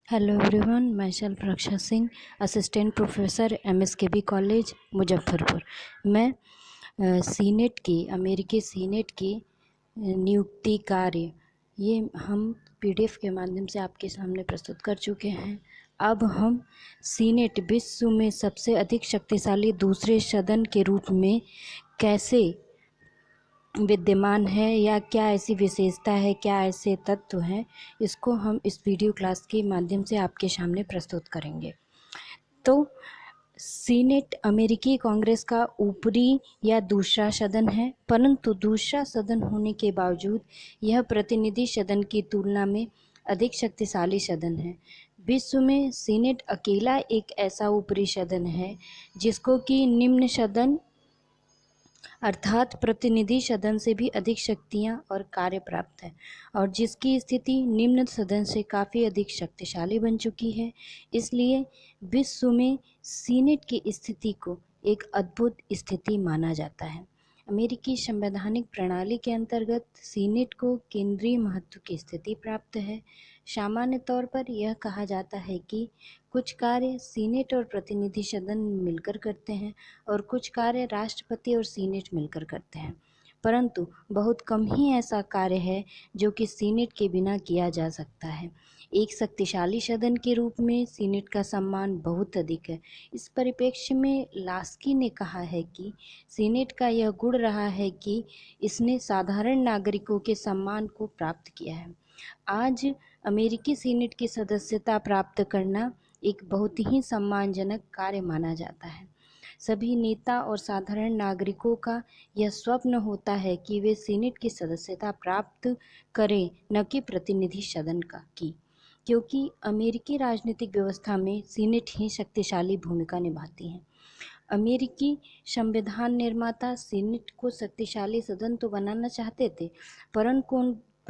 Hello everyone, my self Raksha Singh, assistant professor MSKB college Muzaffarpur. मैं senate की अमेरिकी senate की नियुक्ति कार्य ये हम पीडीएफ के माध्यम से आपके सामने प्रस्तुत कर चुके हैं। अब हम सीनेट विश्व में सबसे अधिक शक्तिशाली दूसरे सदन के रूप में कैसे विद्यमान है या क्या ऐसी विशेषता है, क्या ऐसे तत्व हैं, इसको हम इस वीडियो क्लास के माध्यम से आपके सामने प्रस्तुत करेंगे। तो सीनेट अमेरिकी कांग्रेस का ऊपरी या दूसरा सदन है, परंतु दूसरा सदन होने के बावजूद यह प्रतिनिधि सदन की तुलना में अधिक शक्तिशाली सदन है। विश्व में सीनेट अकेला एक ऐसा ऊपरी सदन है जिसको कि निम्न सदन अर्थात प्रतिनिधि सदन से भी अधिक शक्तियां और कार्य प्राप्त है और जिसकी स्थिति निम्न सदन से काफ़ी अधिक शक्तिशाली बन चुकी है। इसलिए विश्व में सीनेट की स्थिति को एक अद्भुत स्थिति माना जाता है। अमेरिकी संवैधानिक प्रणाली के अंतर्गत सीनेट को केंद्रीय महत्व की स्थिति प्राप्त है। सामान्य तौर पर यह कहा जाता है कि कुछ कार्य सीनेट और प्रतिनिधि सदन मिलकर करते हैं और कुछ कार्य राष्ट्रपति और सीनेट मिलकर करते हैं, परंतु बहुत कम ही ऐसा कार्य है जो कि सीनेट के बिना किया जा सकता है। एक शक्तिशाली सदन के रूप में सीनेट का सम्मान बहुत अधिक है। इस परिप्रेक्ष्य में लास्की ने कहा है कि सीनेट का यह गुण रहा है कि इसने साधारण नागरिकों के सम्मान को प्राप्त किया है। आज अमेरिकी सीनेट की सदस्यता प्राप्त करना एक बहुत ही सम्मानजनक कार्य माना जाता है। सभी नेता और साधारण नागरिकों का यह स्वप्न होता है कि वे सीनेट की सदस्यता प्राप्त करें, न कि प्रतिनिधि सदन की, क्योंकि अमेरिकी राजनीतिक व्यवस्था में सीनेट ही शक्तिशाली भूमिका निभाती है। अमेरिकी संविधान निर्माता सीनेट को शक्तिशाली सदन तो बनाना चाहते थे,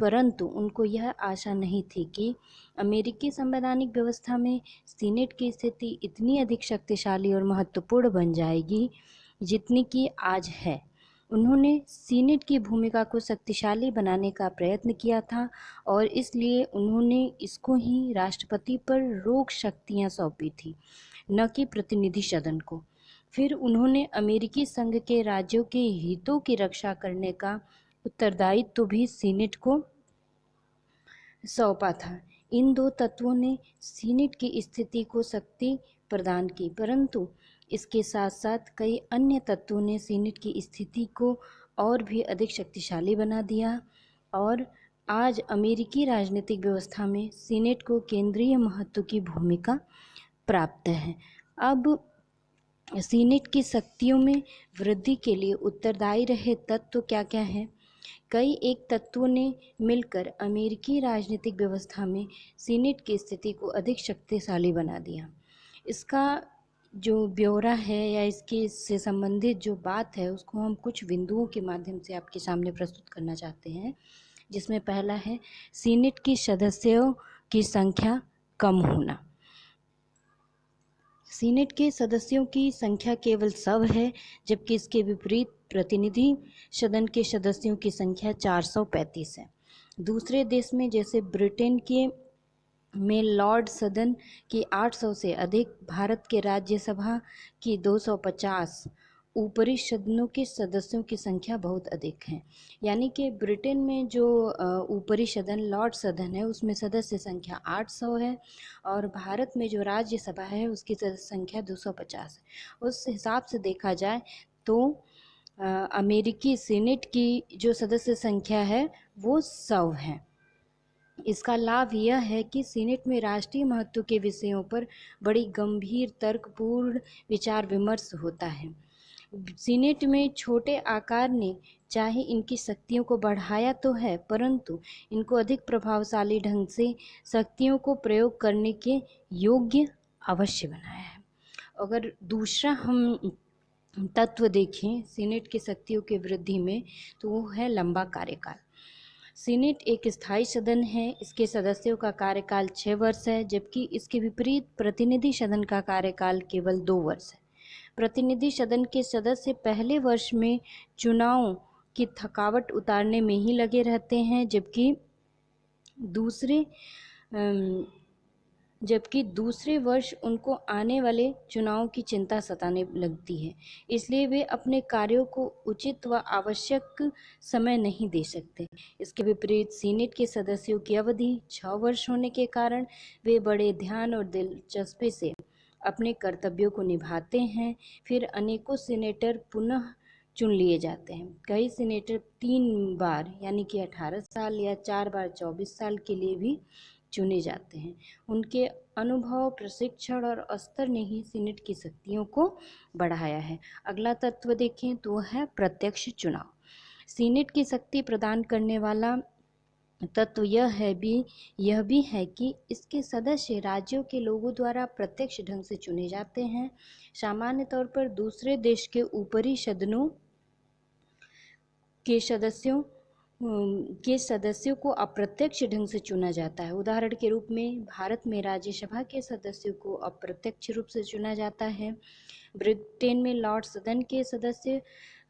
परंतु उनको यह आशा नहीं थी कि अमेरिकी संवैधानिक व्यवस्था में सीनेट की स्थिति इतनी अधिक शक्तिशाली और महत्वपूर्ण बन जाएगी जितनी कि आज है। उन्होंने सीनेट की भूमिका को शक्तिशाली बनाने का प्रयत्न किया था और इसलिए उन्होंने इसको ही राष्ट्रपति पर रोक शक्तियां सौंपी थी, न कि प्रतिनिधि सदन को। फिर उन्होंने अमेरिकी संघ के राज्यों के हितों की रक्षा करने का उत्तरदायित्व भी सीनेट को सौंपा था। इन दो तत्वों ने सीनेट की स्थिति को शक्ति प्रदान की, परंतु इसके साथ साथ कई अन्य तत्वों ने सीनेट की स्थिति को और भी अधिक शक्तिशाली बना दिया और आज अमेरिकी राजनीतिक व्यवस्था में सीनेट को केंद्रीय महत्व की भूमिका प्राप्त है। अब सीनेट की शक्तियों में वृद्धि के लिए उत्तरदायी रहे तत्व क्या क्या हैं? कई एक तत्वों ने मिलकर अमेरिकी राजनीतिक व्यवस्था में सीनेट की स्थिति को अधिक शक्तिशाली बना दिया। इसका जो ब्यौरा है या इसके से संबंधित जो बात है उसको हम कुछ बिंदुओं के माध्यम से आपके सामने प्रस्तुत करना चाहते हैं, जिसमें पहला है सीनेट की सदस्यों की संख्या कम होना। सीनेट के सदस्यों की संख्या केवल 100 है, जबकि इसके विपरीत प्रतिनिधि सदन के सदस्यों की संख्या 435 है। दूसरे देश में जैसे ब्रिटेन के में लॉर्ड सदन की 800 से अधिक, भारत के राज्यसभा की 250, ऊपरी सदनों के सदस्यों की संख्या बहुत अधिक है। यानी कि ब्रिटेन में जो ऊपरी सदन लॉर्ड सदन है उसमें सदस्य संख्या 800 है और भारत में जो राज्यसभा है उसकी सदस्य संख्या 250 है। उस हिसाब से देखा जाए तो अमेरिकी सीनेट की जो सदस्य संख्या है वो 100 है। इसका लाभ यह है कि सीनेट में राष्ट्रीय महत्व के विषयों पर बड़ी गंभीर तर्कपूर्ण विचार विमर्श होता है। सीनेट में छोटे आकार ने चाहे इनकी शक्तियों को बढ़ाया तो है, परंतु इनको अधिक प्रभावशाली ढंग से शक्तियों को प्रयोग करने के योग्य अवश्य बनाया है। अगर दूसरा हम तत्व देखें सीनेट की शक्तियों की वृद्धि में तो वो है लंबा कार्यकाल। सीनेट एक स्थायी सदन है, इसके सदस्यों का कार्यकाल 6 वर्ष है, जबकि इसके विपरीत प्रतिनिधि सदन का कार्यकाल केवल 2 वर्ष है। प्रतिनिधि सदन के सदस्य पहले वर्ष में चुनाव की थकावट उतारने में ही लगे रहते हैं, जबकि दूसरे जबकि दूसरे वर्ष उनको आने वाले चुनाव की चिंता सताने लगती है, इसलिए वे अपने कार्यों को उचित व आवश्यक समय नहीं दे सकते। इसके विपरीत सीनेट के सदस्यों की अवधि 6 वर्ष होने के कारण वे बड़े ध्यान और दिलचस्पी से अपने कर्तव्यों को निभाते हैं। फिर अनेकों सीनेटर पुनः चुन लिए जाते हैं। कई सीनेटर 3 बार यानी कि 18 साल या 4 बार 24 साल के लिए भी चुने जाते हैं। उनके अनुभव, प्रशिक्षण और स्तर ने ही सीनेट की शक्तियों को बढ़ाया है। अगला तत्व देखें तो वह है प्रत्यक्ष चुनाव। सीनेट की शक्ति प्रदान करने वाला तत्व यह भी है कि इसके सदस्य राज्यों के लोगों द्वारा प्रत्यक्ष ढंग से चुने जाते हैं। सामान्य तौर पर दूसरे देश के ऊपरी सदनों के सदस्यों को अप्रत्यक्ष ढंग से चुना जाता है। उदाहरण के रूप में भारत में राज्यसभा के सदस्यों को अप्रत्यक्ष रूप से चुना जाता है। ब्रिटेन में लॉर्ड सदन के सदस्य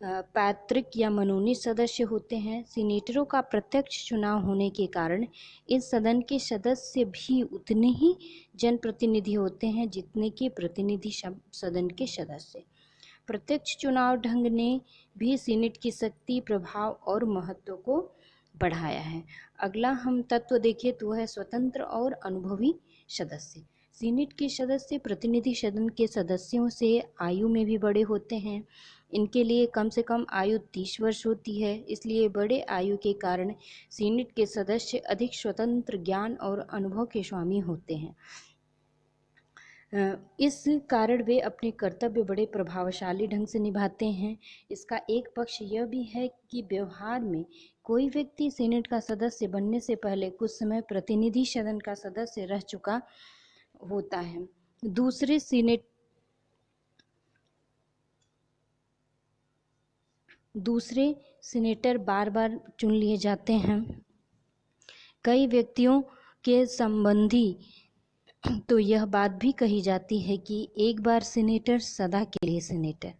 पैतृक या मनोनीत सदस्य होते हैं। सीनेटरों का प्रत्यक्ष चुनाव होने के कारण इस सदन के सदस्य भी उतने ही जनप्रतिनिधि होते हैं जितने कि प्रतिनिधि सदन के सदस्य। प्रत्यक्ष चुनाव ढंग ने भी सीनेट की शक्ति, प्रभाव और महत्व को बढ़ाया है। अगला हम तत्व देखें तो है स्वतंत्र और अनुभवी सदस्य। सीनेट के सदस्य प्रतिनिधि सदन के सदस्यों से आयु में भी बड़े होते हैं। इनके लिए कम से कम आयु 30 वर्ष होती है। इसलिए बड़े आयु के कारण सीनेट के सदस्य अधिक स्वतंत्र, ज्ञान और अनुभव के स्वामी होते हैं। इस कारण वे अपने कर्तव्य बड़े प्रभावशाली ढंग से निभाते हैं। इसका एक पक्ष यह भी है कि व्यवहार में कोई व्यक्ति सीनेट का सदस्य बनने से पहले कुछ समय प्रतिनिधि सदन का सदस्य रह चुका होता है। दूसरे सीनेटर बार बार चुन लिए जाते हैं। कई व्यक्तियों के संबंधी तो यह बात भी कही जाती है कि एक बार सीनेटर सदा के लिए सीनेटर।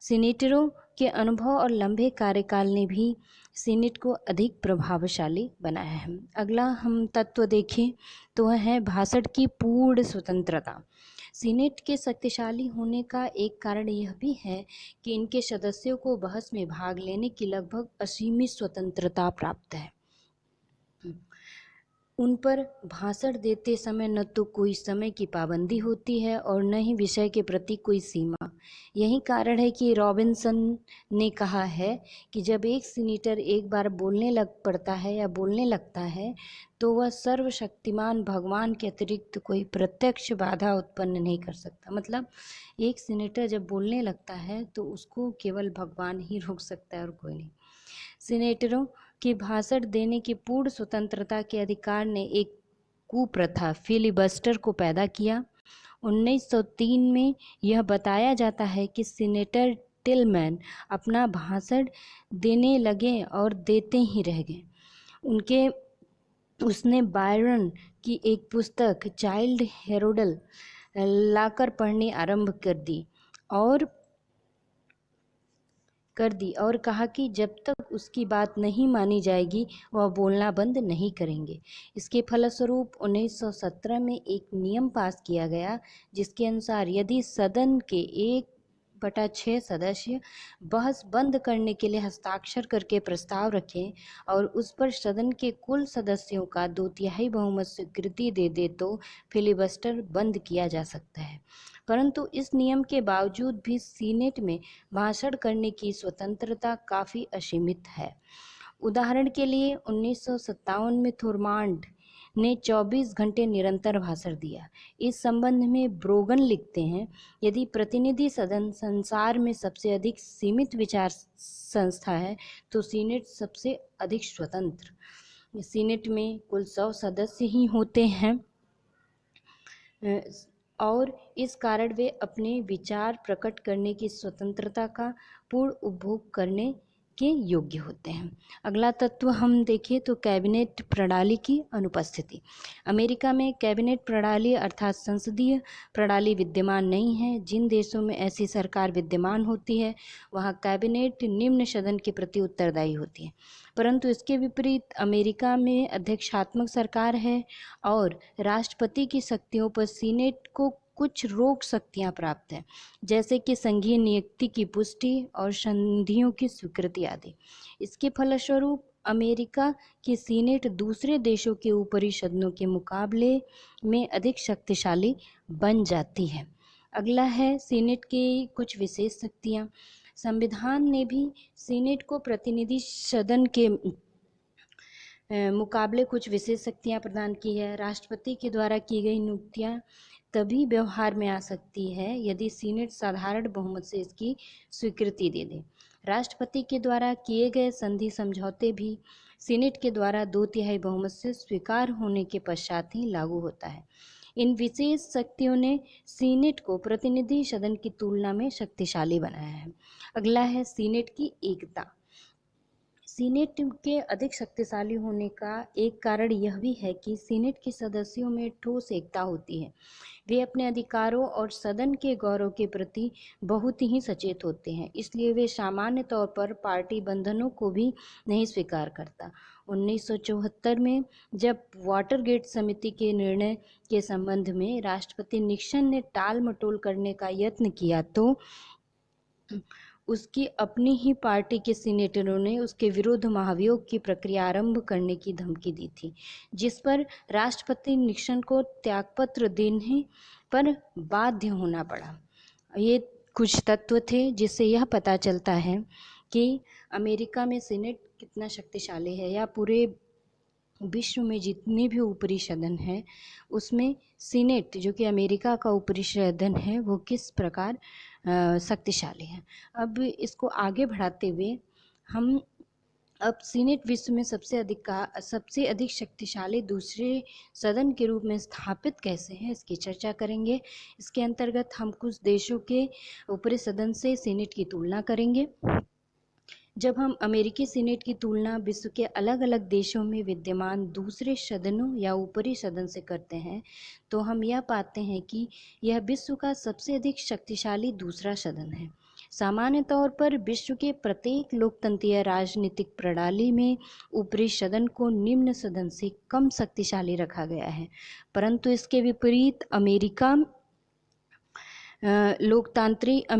सीनेटरों के अनुभव और लंबे कार्यकाल ने भी सीनेट को अधिक प्रभावशाली बनाया है। अगला हम तत्व देखें तो वह है भाषण की पूर्ण स्वतंत्रता। सीनेट के शक्तिशाली होने का एक कारण यह भी है कि इनके सदस्यों को बहस में भाग लेने की लगभग असीमित स्वतंत्रता प्राप्त है। उन पर भाषण देते समय न तो कोई समय की पाबंदी होती है और न ही विषय के प्रति कोई सीमा। यही कारण है कि रॉबिन्सन ने कहा है कि जब एक सीनेटर एक बार बोलने लगता है तो वह सर्वशक्तिमान भगवान के अतिरिक्त कोई प्रत्यक्ष बाधा उत्पन्न नहीं कर सकता। मतलब एक सीनेटर जब बोलने लगता है तो उसको केवल भगवान ही रोक सकता है और कोई नहीं। सीनेटरों की भाषण देने की पूर्ण स्वतंत्रता के अधिकार ने एक कुप्रथा फिलिबस्टर को पैदा किया। 1903 में यह बताया जाता है कि सीनेटर टिलमैन अपना भाषण देने लगे और देते ही रह गए। उसने बायरन की एक पुस्तक चाइल्ड हेरोल्ड लाकर पढ़नी आरंभ कर दी और कहा कि जब तक उसकी बात नहीं मानी जाएगी वह बोलना बंद नहीं करेंगे। इसके फलस्वरूप 1917 में एक नियम पास किया गया जिसके अनुसार यदि सदन के 1/6 सदस्य बहस बंद करने के लिए हस्ताक्षर करके प्रस्ताव रखें और उस पर सदन के कुल सदस्यों का 2/3 बहुमत स्वीकृति दे दे तो फिलिबस्टर बंद किया जा सकता है। परंतु इस नियम के बावजूद भी सीनेट में भाषण करने की स्वतंत्रता काफ़ी असीमित है। उदाहरण के लिए 1957 में थोरमांड ने 24 घंटे निरंतर भाषण दिया। इस संबंध में ब्रोगन लिखते हैं, यदि प्रतिनिधि सदन संसार में सबसे अधिक सीमित विचार संस्था है तो सीनेट सबसे अधिक स्वतंत्र। सीनेट में कुल 100 सदस्य ही होते हैं और इस कारण वे अपने विचार प्रकट करने की स्वतंत्रता का पूर्ण उपभोग करने के योग्य होते हैं। अगला तत्व हम देखें तो कैबिनेट प्रणाली की अनुपस्थिति। अमेरिका में कैबिनेट प्रणाली अर्थात संसदीय प्रणाली विद्यमान नहीं है। जिन देशों में ऐसी सरकार विद्यमान होती है वहाँ कैबिनेट निम्न सदन के प्रति उत्तरदायी होती है, परंतु इसके विपरीत अमेरिका में अध्यक्षात्मक सरकार है और राष्ट्रपति की शक्तियों पर सीनेट को कुछ रोक शक्तियां प्राप्त हैं, जैसे कि संघीय नियुक्ति की पुष्टि और संधियों की स्वीकृति आदि। इसके फलस्वरूप अमेरिका की सीनेट दूसरे देशों के ऊपरी सदनों के मुकाबले में अधिक शक्तिशाली बन जाती है। अगला है सीनेट की कुछ विशेष शक्तियां। संविधान ने भी सीनेट को प्रतिनिधि सदन के मुकाबले कुछ विशेष शक्तियां प्रदान की है। राष्ट्रपति के द्वारा की गई नियुक्तियां तभी व्यवहार में आ सकती है यदि सीनेट साधारण बहुमत से इसकी स्वीकृति दे दे। राष्ट्रपति के द्वारा किए गए संधि समझौते भी सीनेट के द्वारा 2/3 बहुमत से स्वीकार होने के पश्चात ही लागू होता है। इन विशेष शक्तियों ने सीनेट को प्रतिनिधि सदन की तुलना में शक्तिशाली बनाया है। अगला है सीनेट की एकता। सीनेट के अधिक शक्तिशाली होने का एक कारण यह भी है कि सीनेट के सदस्यों में ठोस एकता होती है। वे अपने अधिकारों और सदन के गौरव के प्रति बहुत ही सचेत होते हैं, इसलिए वे सामान्य तौर पर पार्टी बंधनों को भी नहीं स्वीकार करता। 1974 में जब वाटरगेट समिति के निर्णय के संबंध में राष्ट्रपति निक्सन ने टाल मटोल करने का यत्न किया तो उसकी अपनी ही पार्टी के सीनेटरों ने उसके विरुद्ध महाभियोग की प्रक्रिया आरंभ करने की धमकी दी थी, जिस पर राष्ट्रपति निक्सन को त्यागपत्र देने पर बाध्य होना पड़ा। ये कुछ तत्व थे जिससे यह पता चलता है कि अमेरिका में सीनेट कितना शक्तिशाली है, या पूरे विश्व में जितने भी ऊपरी सदन हैं उसमें सीनेट जो कि अमेरिका का ऊपरी सदन है वो किस प्रकार शक्तिशाली है। अब इसको आगे बढ़ाते हुए हम अब सीनेट विश्व में सबसे अधिक शक्तिशाली दूसरे सदन के रूप में स्थापित कैसे है इसकी चर्चा करेंगे। इसके अंतर्गत हम कुछ देशों के ऊपरी सदन से सीनेट की तुलना करेंगे। जब हम अमेरिकी सीनेट की तुलना विश्व के अलग अलग देशों में विद्यमान दूसरे सदनों या ऊपरी सदन से करते हैं तो हम यह पाते हैं कि यह विश्व का सबसे अधिक शक्तिशाली दूसरा सदन है। सामान्य तौर पर विश्व के प्रत्येक लोकतंत्रीय राजनीतिक प्रणाली में ऊपरी सदन को निम्न सदन से कम शक्तिशाली रखा गया है, परंतु इसके विपरीत अमेरिकी लोकतांत्रिक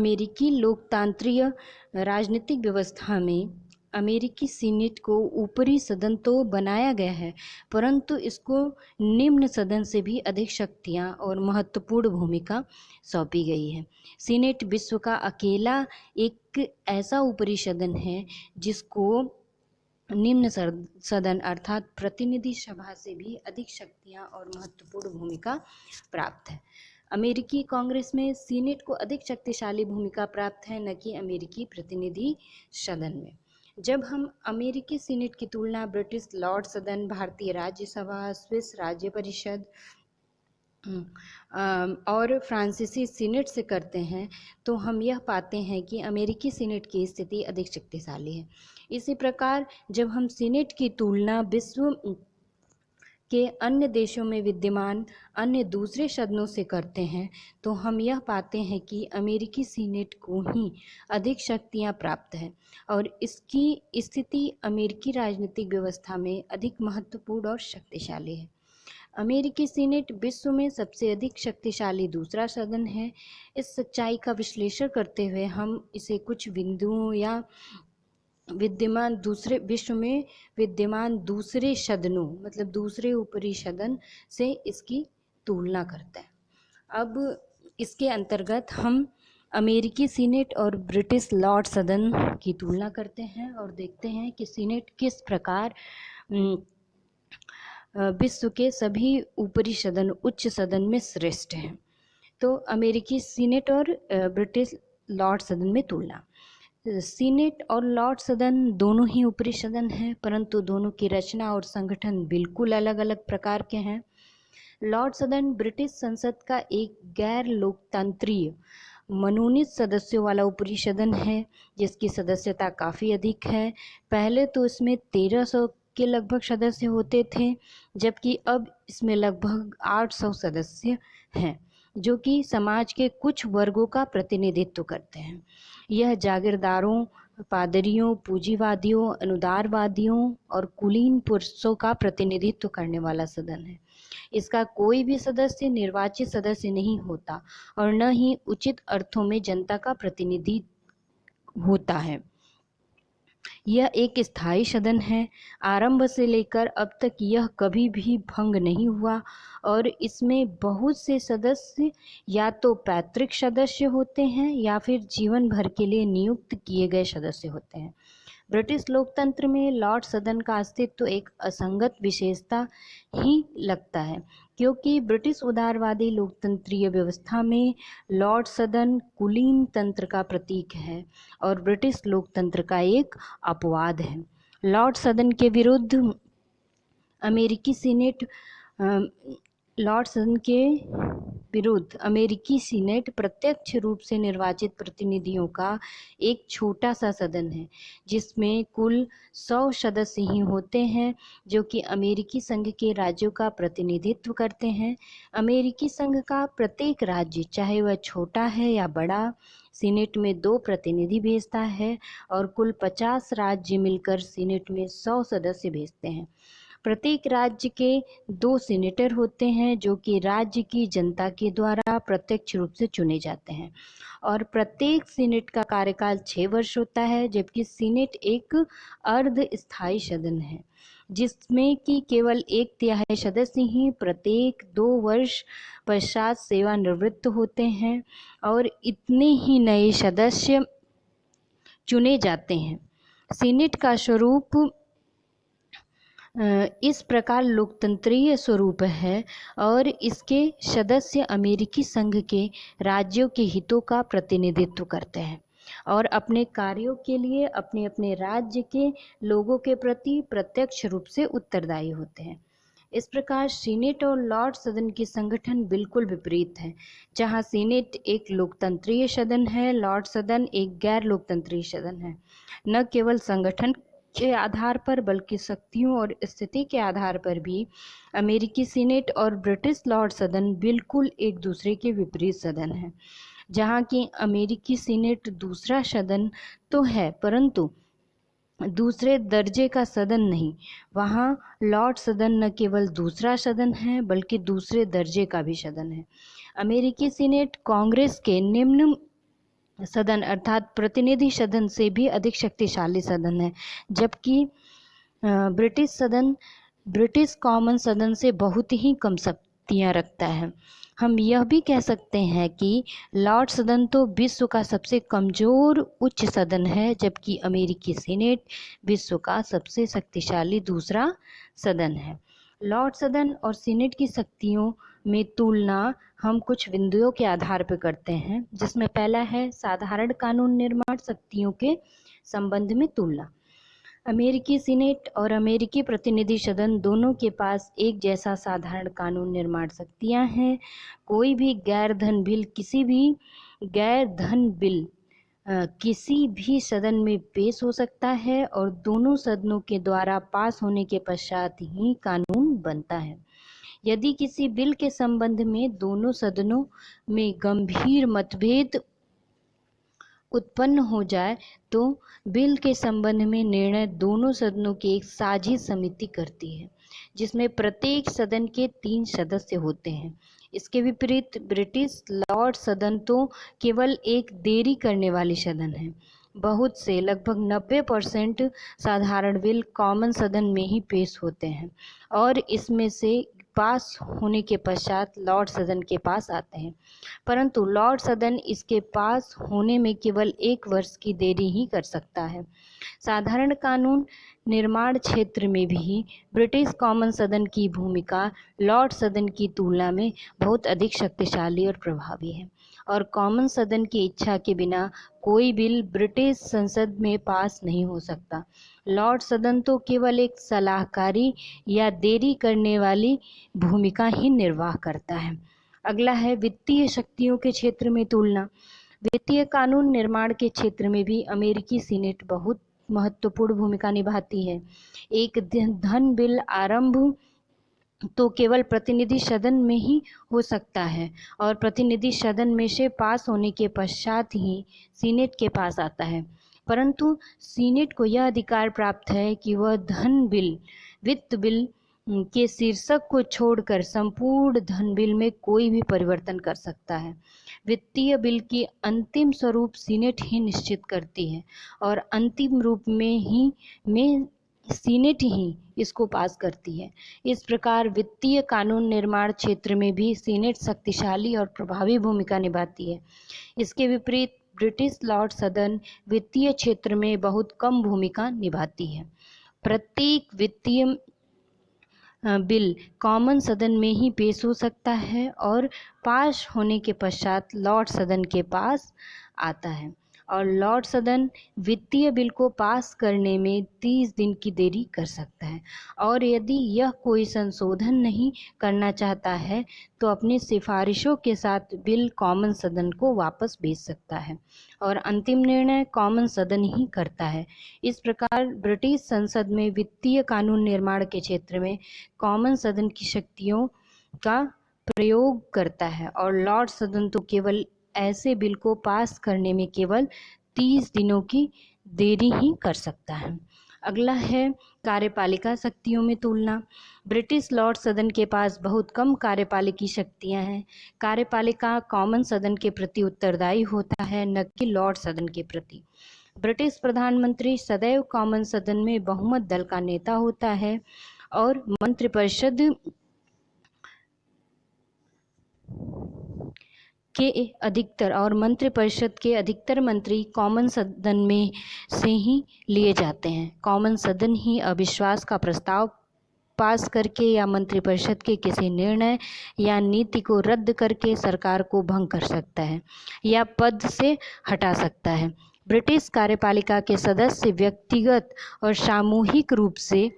राजनीतिक व्यवस्था में अमेरिकी सीनेट को ऊपरी सदन तो बनाया गया है, परंतु इसको निम्न सदन से भी अधिक शक्तियां और महत्वपूर्ण भूमिका सौंपी गई है। सीनेट विश्व का अकेला एक ऐसा ऊपरी सदन है जिसको निम्न सदन अर्थात प्रतिनिधि सभा से भी अधिक शक्तियां और महत्वपूर्ण भूमिका प्राप्त है। अमेरिकी कांग्रेस में सीनेट को अधिक शक्तिशाली भूमिका प्राप्त है, न कि अमेरिकी प्रतिनिधि सदन में। जब हम अमेरिकी सीनेट की तुलना ब्रिटिश लॉर्ड सदन, भारतीय राज्यसभा, स्विस राज्य परिषद और फ्रांसीसी सीनेट से करते हैं तो हम यह पाते हैं कि अमेरिकी सीनेट की स्थिति अधिक शक्तिशाली है। इसी प्रकार जब हम सीनेट की तुलना विश्व के अन्य देशों में विद्यमान अन्य दूसरे सदनों से करते हैं तो हम यह पाते हैं कि अमेरिकी सीनेट को ही अधिक शक्तियां प्राप्त है और इसकी स्थिति अमेरिकी राजनीतिक व्यवस्था में अधिक महत्वपूर्ण और शक्तिशाली है। अमेरिकी सीनेट विश्व में सबसे अधिक शक्तिशाली दूसरा सदन है। इस सच्चाई का विश्लेषण करते हुए हम इसे कुछ बिंदुओं या विश्व में विद्यमान दूसरे सदनों मतलब दूसरे ऊपरी सदन से इसकी तुलना करते हैं। अब इसके अंतर्गत हम अमेरिकी सीनेट और ब्रिटिश लॉर्ड सदन की तुलना करते हैं और देखते हैं कि सीनेट किस प्रकार विश्व के सभी ऊपरी सदन उच्च सदन में श्रेष्ठ हैं। तो अमेरिकी सीनेट और ब्रिटिश लॉर्ड सदन में तुलना। सीनेट और लॉर्ड सदन दोनों ही ऊपरी सदन हैं, परंतु दोनों की रचना और संगठन बिल्कुल अलग अलग प्रकार के हैं। लॉर्ड सदन ब्रिटिश संसद का एक गैर लोकतंत्रीय मनोनीत सदस्यों वाला ऊपरी सदन है जिसकी सदस्यता काफ़ी अधिक है। पहले तो इसमें 1300 के लगभग सदस्य होते थे, जबकि अब इसमें लगभग 800 सदस्य हैं, जो कि समाज के कुछ वर्गों का प्रतिनिधित्व करते हैं। यह जागीरदारों, पादरियों, पूंजीवादियों, अनुदारवादियों और कुलीन पुरुषों का प्रतिनिधित्व करने वाला सदन है। इसका कोई भी सदस्य निर्वाचित सदस्य नहीं होता और न ही उचित अर्थों में जनता का प्रतिनिधि होता है। यह एक स्थायी सदन है। आरंभ से लेकर अब तक यह कभी भी भंग नहीं हुआ और इसमें बहुत से सदस्य या तो पैतृक सदस्य होते हैं या फिर जीवन भर के लिए नियुक्त किए गए सदस्य होते हैं। ब्रिटिश लोकतंत्र में लॉर्ड सदन का अस्तित्व एक असंगत विशेषता ही लगता है, क्योंकि ब्रिटिश उदारवादी लोकतंत्रीय व्यवस्था में लॉर्ड सदन कुलीन तंत्र का प्रतीक है और ब्रिटिश लोकतंत्र का एक अपवाद है। लॉर्ड सदन के विरुद्ध अमेरिकी सीनेट प्रत्यक्ष रूप से निर्वाचित प्रतिनिधियों का एक छोटा सा सदन है, जिसमें कुल 100 सदस्य ही होते हैं, जो कि अमेरिकी संघ के राज्यों का प्रतिनिधित्व करते हैं। अमेरिकी संघ का प्रत्येक राज्य, चाहे वह छोटा है या बड़ा, सीनेट में 2 प्रतिनिधि भेजता है और कुल 50 राज्य मिलकर सीनेट में 100 सदस्य भेजते हैं। प्रत्येक राज्य के 2 सीनेटर होते हैं, जो कि राज्य की जनता के द्वारा प्रत्यक्ष रूप से चुने जाते हैं और प्रत्येक सीनेट का कार्यकाल 6 वर्ष होता है, जबकि सीनेट एक अर्ध स्थायी सदन है, जिसमें कि केवल 1/3 सदस्य ही प्रत्येक 2 वर्ष पश्चात सेवानिवृत्त होते हैं और इतने ही नए सदस्य चुने जाते हैं। सीनेट का स्वरूप इस प्रकार लोकतंत्रीय स्वरूप है और इसके सदस्य अमेरिकी संघ के राज्यों के हितों का प्रतिनिधित्व करते हैं और अपने कार्यों के लिए अपने अपने राज्य के लोगों के प्रति प्रत्यक्ष रूप से उत्तरदायी होते हैं। इस प्रकार सीनेट और लॉर्ड सदन की संगठन बिल्कुल विपरीत है। जहां सीनेट एक लोकतंत्रीय सदन है, लॉर्ड सदन एक गैर लोकतंत्रीय सदन है। न केवल संगठन के आधार पर बल्कि शक्तियों और स्थिति के आधार पर भी अमेरिकी सीनेट और ब्रिटिश लॉर्ड सदन बिल्कुल एक दूसरे के विपरीत सदन हैं। जहां कि अमेरिकी सीनेट दूसरा सदन तो है, परंतु दूसरे दर्जे का सदन नहीं, वहाँ लॉर्ड सदन न केवल दूसरा सदन है बल्कि दूसरे दर्जे का भी सदन है। अमेरिकी सीनेट कांग्रेस के निम्न सदन अर्थात प्रतिनिधि सदन से भी अधिक शक्तिशाली सदन है, जबकि ब्रिटिश कॉमन सदन से बहुत ही कम शक्तियाँ रखता है। हम यह भी कह सकते हैं कि लॉर्ड सदन तो विश्व का सबसे कमज़ोर उच्च सदन है, जबकि अमेरिकी सीनेट विश्व का सबसे शक्तिशाली दूसरा सदन है। लॉर्ड सदन और सीनेट की शक्तियों में तुलना हम कुछ बिंदुओं के आधार पर करते हैं, जिसमें पहला है साधारण कानून निर्माण शक्तियों के संबंध में तुलना। अमेरिकी सीनेट और अमेरिकी प्रतिनिधि सदन दोनों के पास एक जैसा साधारण कानून निर्माण शक्तियां हैं। कोई भी गैर धन बिल किसी भी सदन में पेश हो सकता है और दोनों सदनों के द्वारा पास होने के पश्चात ही कानून बनता है। यदि किसी बिल के संबंध में दोनों सदनों में गंभीर मतभेद उत्पन्न हो जाए तो बिल के संबंध में निर्णय दोनों सदनों की एक साझी समिति करती है, जिसमें प्रत्येक सदन के 3 सदस्य होते हैं। इसके विपरीत ब्रिटिश लॉर्ड सदन तो केवल एक देरी करने वाली सदन है। बहुत से लगभग 90% साधारण बिल कॉमन सदन में ही पेश होते हैं और इसमें से पास होने के पश्चात लॉर्ड सदन के पास आते हैं, परंतु लॉर्ड सदन इसके पास होने में केवल 1 वर्ष की देरी ही कर सकता है। साधारण कानून निर्माण क्षेत्र में भी ब्रिटिश कॉमन सदन की भूमिका लॉर्ड सदन की तुलना में बहुत अधिक शक्तिशाली और प्रभावी है और कॉमन सदन की इच्छा के बिना कोई बिल ब्रिटिश संसद में पास नहीं हो सकता। लॉर्ड सदन तो केवल एक सलाहकारी या देरी करने वाली भूमिका ही निर्वाह करता है। अगला है वित्तीय शक्तियों के क्षेत्र में तुलना। वित्तीय कानून निर्माण के क्षेत्र में भी अमेरिकी सीनेट बहुत महत्वपूर्ण भूमिका निभाती है। एक धन बिल आरंभ तो केवल प्रतिनिधि सदन में ही हो सकता है और प्रतिनिधि सदन में से पास होने के पश्चात ही सीनेट के पास आता है, परंतु सीनेट को यह अधिकार प्राप्त है कि वह धन बिल, वित्त बिल के शीर्षक को छोड़कर संपूर्ण धन बिल में कोई भी परिवर्तन कर सकता है। वित्तीय बिल की अंतिम स्वरूप सीनेट ही निश्चित करती है और अंतिम रूप में सीनेट ही इसको पास करती है। इस प्रकार वित्तीय कानून निर्माण क्षेत्र में भी सीनेट शक्तिशाली और प्रभावी भूमिका निभाती है। इसके विपरीत ब्रिटिश लॉर्ड सदन वित्तीय क्षेत्र में बहुत कम भूमिका निभाती है। प्रत्येक वित्तीय बिल कॉमन सदन में ही पेश हो सकता है और पास होने के पश्चात लॉर्ड सदन के पास आता है और लॉर्ड सदन वित्तीय बिल को पास करने में 30 दिन की देरी कर सकता है और यदि यह कोई संशोधन नहीं करना चाहता है तो अपनी सिफारिशों के साथ बिल कॉमन सदन को वापस भेज सकता है और अंतिम निर्णय कॉमन सदन ही करता है। इस प्रकार ब्रिटिश संसद में वित्तीय कानून निर्माण के क्षेत्र में कॉमन सदन की शक्तियों का प्रयोग करता है और लॉर्ड सदन तो केवल ऐसे बिल को पास करने में केवल 30 दिनों की देरी ही कर सकता है। अगला है कार्यपालिका शक्तियों में तुलना। ब्रिटिश लॉर्ड सदन के पास बहुत कम कार्यपालिकी शक्तियां हैं। कार्यपालिका कॉमन सदन के प्रति उत्तरदायी होता है, न कि लॉर्ड सदन के प्रति। ब्रिटिश प्रधानमंत्री सदैव कॉमन सदन में बहुमत दल का नेता होता है और मंत्रिपरिषद के अधिकतर मंत्री कॉमन सदन में से ही लिए जाते हैं। कॉमन सदन ही अविश्वास का प्रस्ताव पास करके या मंत्रिपरिषद के किसी निर्णय या नीति को रद्द करके सरकार को भंग कर सकता है या पद से हटा सकता है। ब्रिटिश कार्यपालिका के सदस्य व्यक्तिगत और सामूहिक रूप से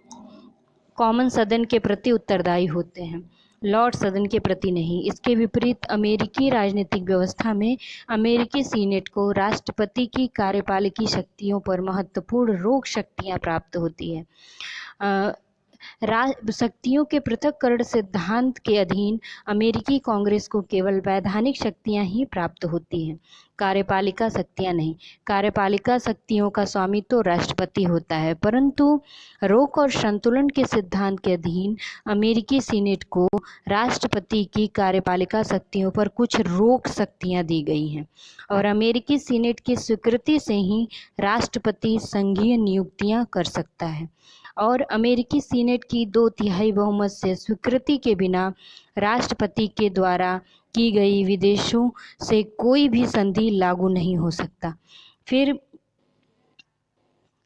कॉमन सदन के प्रति उत्तरदायी होते हैं, लॉर्ड सदन के प्रति नहीं। इसके विपरीत अमेरिकी राजनीतिक व्यवस्था में अमेरिकी सीनेट को राष्ट्रपति की कार्यपालिकी शक्तियों पर महत्वपूर्ण रोक शक्तियां प्राप्त होती है। शक्तियों के पृथक्करण सिद्धांत के अधीन अमेरिकी कांग्रेस को केवल वैधानिक शक्तियां ही प्राप्त होती हैं, कार्यपालिका शक्तियां नहीं। कार्यपालिका शक्तियों का स्वामित्व तो राष्ट्रपति होता है, परंतु रोक और संतुलन के सिद्धांत के अधीन अमेरिकी सीनेट को राष्ट्रपति की कार्यपालिका शक्तियों पर कुछ रोक शक्तियां दी गई हैं और अमेरिकी सीनेट की स्वीकृति से ही राष्ट्रपति संघीय नियुक्तियां कर सकता है और अमेरिकी सीनेट की 2/3 बहुमत से स्वीकृति के बिना राष्ट्रपति के द्वारा की गई विदेशों से कोई भी संधि लागू नहीं हो सकता। फिर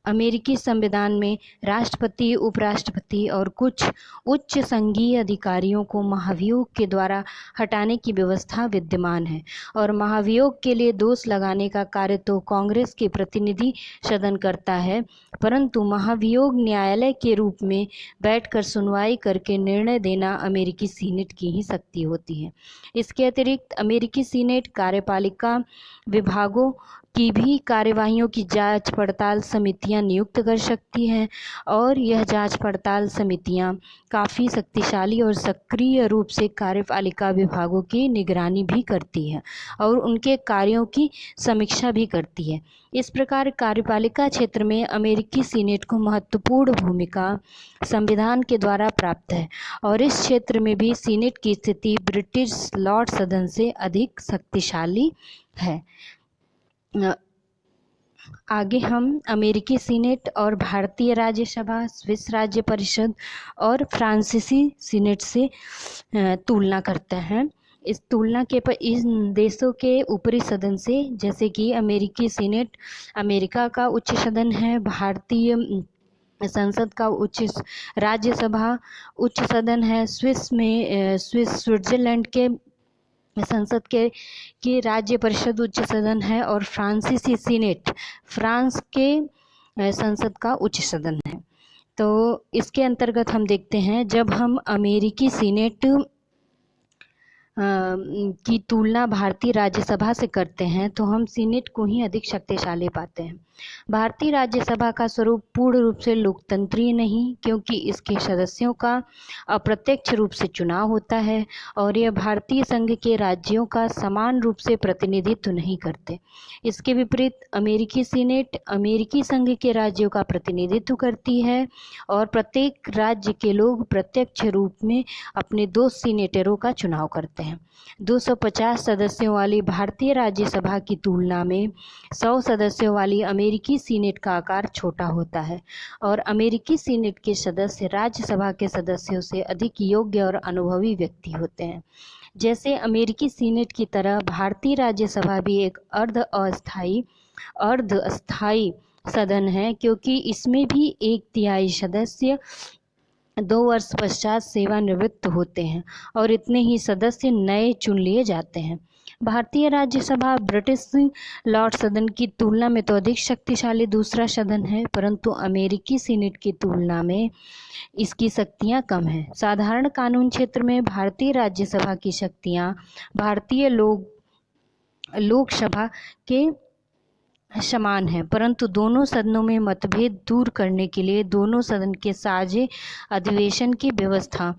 अमेरिकी संविधान में राष्ट्रपति, उपराष्ट्रपति और कुछ उच्च संघीय अधिकारियों को महाभियोग के द्वारा हटाने की व्यवस्था विद्यमान है और महाभियोग के लिए दोष लगाने का कार्य तो कांग्रेस के प्रतिनिधि सदन करता है, परंतु महाभियोग न्यायालय के रूप में बैठकर सुनवाई करके निर्णय देना अमेरिकी सीनेट की ही शक्ति होती है। इसके अतिरिक्त अमेरिकी सीनेट कार्यपालिका विभागों की भी कार्यवाहियों की जांच पड़ताल समितियां नियुक्त कर सकती हैं और यह जांच पड़ताल समितियां काफ़ी शक्तिशाली और सक्रिय रूप से कार्यपालिका विभागों की निगरानी भी करती है और उनके कार्यों की समीक्षा भी करती है। इस प्रकार कार्यपालिका क्षेत्र में अमेरिकी सीनेट को महत्वपूर्ण भूमिका संविधान के द्वारा प्राप्त है और इस क्षेत्र में भी सीनेट की स्थिति ब्रिटिश लॉर्ड सदन से अधिक शक्तिशाली है। आगे हम अमेरिकी सीनेट और भारतीय राज्यसभा, स्विस राज्य परिषद और फ्रांसीसी सीनेट से तुलना करते हैं। इस तुलना के पर इन देशों के ऊपरी सदन से, जैसे कि अमेरिकी सीनेट अमेरिका का उच्च सदन है, भारतीय संसद का राज्यसभा उच्च सदन है, स्विट्जरलैंड के संसद के राज्य परिषद उच्च सदन है और फ्रांसीसी सीनेट फ्रांस के संसद का उच्च सदन है। तो इसके अंतर्गत हम देखते हैं, जब हम अमेरिकी सीनेट की तुलना भारतीय राज्यसभा से करते हैं तो हम सीनेट को ही अधिक शक्तिशाली पाते हैं। भारतीय राज्यसभा का स्वरूप पूर्ण रूप से लोकतंत्रीय नहीं, क्योंकि इसके सदस्यों का अप्रत्यक्ष रूप से चुनाव होता है और यह भारतीय संघ के राज्यों का समान रूप से प्रतिनिधित्व नहीं करते। इसके विपरीत अमेरिकी सीनेट अमेरिकी संघ के राज्यों का प्रतिनिधित्व करती है और प्रत्येक राज्य के लोग प्रत्यक्ष रूप में अपने 2 सीनेटरों का चुनाव करते हैं। 250 सदस्यों वाली भारतीय राज्यसभा की तुलना में 100 सदस्यों वाली अमेरिकी सीनेट का आकार छोटा होता है और अमेरिकी सीनेट के सदस्य राज्यसभा के सदस्यों से अधिक योग्य और अनुभवी व्यक्ति होते हैं। जैसे अमेरिकी सीनेट की तरह भारतीय राज्यसभा भी एक अर्ध-अस्थायी सदन है, क्योंकि इसमें भी 1/3 सदस्य 2 वर्ष पश्चात सेवानिवृत्त होते हैं और इतने ही सदस्य नए चुन लिए जाते हैं। भारतीय राज्यसभा ब्रिटिश लॉर्ड सदन की तुलना में तो अधिक शक्तिशाली दूसरा सदन है, परंतु अमेरिकी सीनेट की तुलना में इसकी शक्तियां कम हैं। साधारण कानून क्षेत्र में भारतीय राज्यसभा की शक्तियां भारतीय लोकसभा के समान है, परंतु दोनों सदनों में मतभेद दूर करने के लिए दोनों सदन के साझे अधिवेशन की व्यवस्था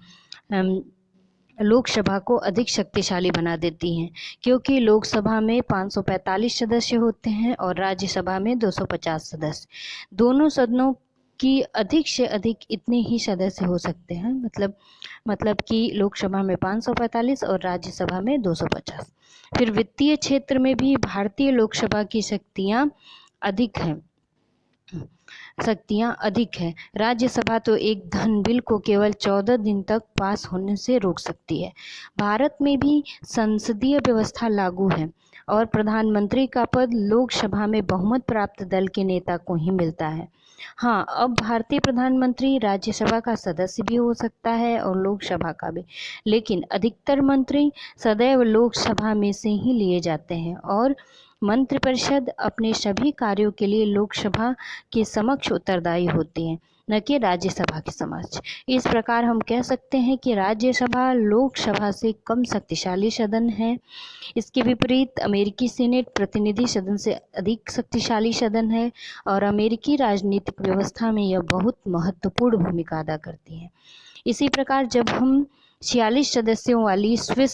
लोकसभा को अधिक शक्तिशाली बना देती हैं, क्योंकि लोकसभा में 545 सदस्य होते हैं और राज्यसभा में 250 सदस्य। दोनों सदनों की अधिक से अधिक इतने ही सदस्य हो सकते हैं, मतलब कि लोकसभा में 545 और राज्यसभा में 250। फिर वित्तीय क्षेत्र में भी भारतीय लोकसभा की शक्तियां अधिक हैं। राज्यसभा तो एक धन बिल को केवल 14 दिन तक पास होने से रोक सकती है। भारत में भी संसदीय व्यवस्था लागू है और प्रधानमंत्री का पद लोकसभा में बहुमत प्राप्त दल के नेता को ही मिलता है। हाँ, अब भारतीय प्रधानमंत्री राज्यसभा का सदस्य भी हो सकता है और लोकसभा का भी, लेकिन अधिकतर मंत्री सदैव लोकसभा में से ही लिए जाते हैं और मंत्रिपरिषद अपने सभी कार्यों के लिए लोकसभा के समक्ष उत्तरदायी होती है, न कि राज्यसभा के समक्ष। इस प्रकार हम कह सकते हैं कि राज्यसभा लोकसभा से कम शक्तिशाली सदन है। इसके विपरीत अमेरिकी सीनेट प्रतिनिधि सदन से अधिक शक्तिशाली सदन है और अमेरिकी राजनीतिक व्यवस्था में यह बहुत महत्वपूर्ण भूमिका अदा करती है। इसी प्रकार जब हम 46 सदस्यों वाली स्विस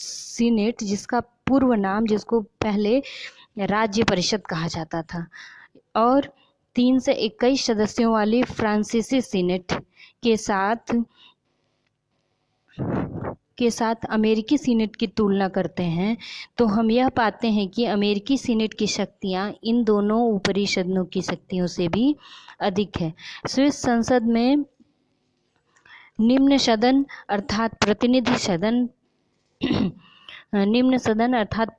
सीनेट जिसका पूर्व नाम, जिसको पहले राज्य परिषद कहा जाता था, और 3 से 21 सदस्यों वाली फ्रांसीसी सीनेट के साथ अमेरिकी सीनेट की तुलना करते हैं तो हम यह पाते हैं कि अमेरिकी सीनेट की शक्तियां इन दोनों ऊपरी सदनों की शक्तियों से भी अधिक है। स्विस संसद में निम्न सदन अर्थात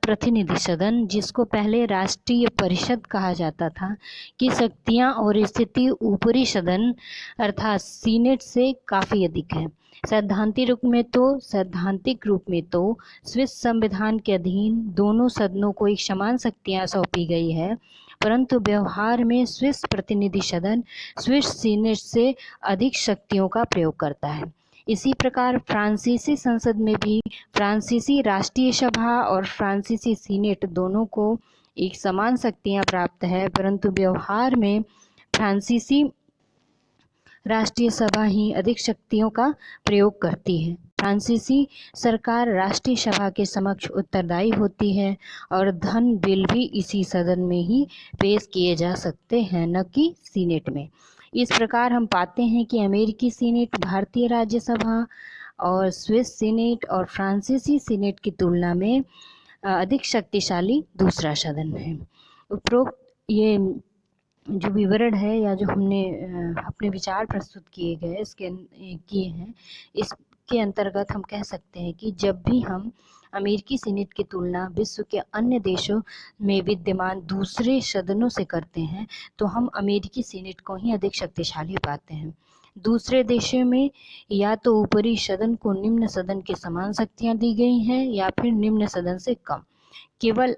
प्रतिनिधि सदन, जिसको पहले राष्ट्रीय परिषद कहा जाता था, की शक्तियां और स्थिति ऊपरी सदन अर्थात सीनेट से काफ़ी अधिक है। सैद्धांतिक रूप में तो स्विस संविधान के अधीन दोनों सदनों को एक समान शक्तियां सौंपी गई है, परंतु व्यवहार में स्विस प्रतिनिधि सदन स्विस सीनेट से अधिक शक्तियों का प्रयोग करता है। इसी प्रकार फ्रांसीसी संसद में भी फ्रांसीसी राष्ट्रीय सभा और फ्रांसीसी सीनेट दोनों को एक समान शक्तियां प्राप्त है, परंतु व्यवहार में फ्रांसीसी राष्ट्रीय सभा ही अधिक शक्तियों का प्रयोग करती है। फ्रांसीसी सरकार राष्ट्रीय सभा के समक्ष उत्तरदायी होती है और धन बिल भी इसी सदन में ही पेश किए जा सकते हैं, न कि सीनेट में। इस प्रकार हम पाते हैं कि अमेरिकी सीनेट भारतीय राज्यसभा और स्विस सीनेट और फ्रांसीसी सीनेट की तुलना में अधिक शक्तिशाली दूसरा सदन है। उपरोक्त ये जो विवरण है या जो हमने अपने विचार प्रस्तुत किए हैं, इसके अंतर्गत हम कह सकते हैं कि जब भी हम अमेरिकी सीनेट की तुलना विश्व के अन्य देशों में विद्यमान दूसरे सदनों से करते हैं तो हम अमेरिकी सीनेट को ही अधिक शक्तिशाली पाते हैं। दूसरे देशों में या तो ऊपरी सदन को निम्न सदन के समान शक्तियां दी गई हैं या फिर निम्न सदन से कम। केवल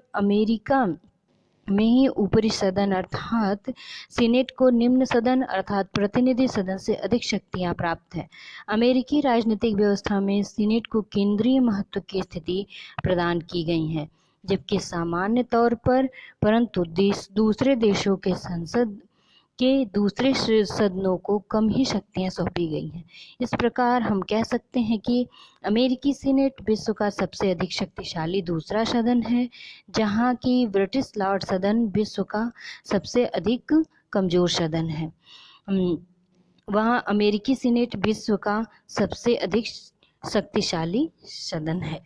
में ही ऊपरी सदन अर्थात सीनेट को निम्न सदन अर्थात प्रतिनिधि सदन से अधिक शक्तियां प्राप्त हैं। अमेरिकी राजनीतिक व्यवस्था में सीनेट को केंद्रीय महत्व की स्थिति प्रदान की गई है, जबकि सामान्य तौर पर परंतु दूसरे देशों के संसद के दूसरे सदनों को कम ही शक्तियां सौंपी गई हैं। इस प्रकार हम कह सकते हैं कि अमेरिकी सीनेट विश्व का सबसे अधिक शक्तिशाली दूसरा सदन है, जहां की ब्रिटिश लॉर्ड सदन विश्व का सबसे अधिक कमजोर सदन है। वहाँ अमेरिकी सीनेट विश्व का सबसे अधिक शक्तिशाली सदन है।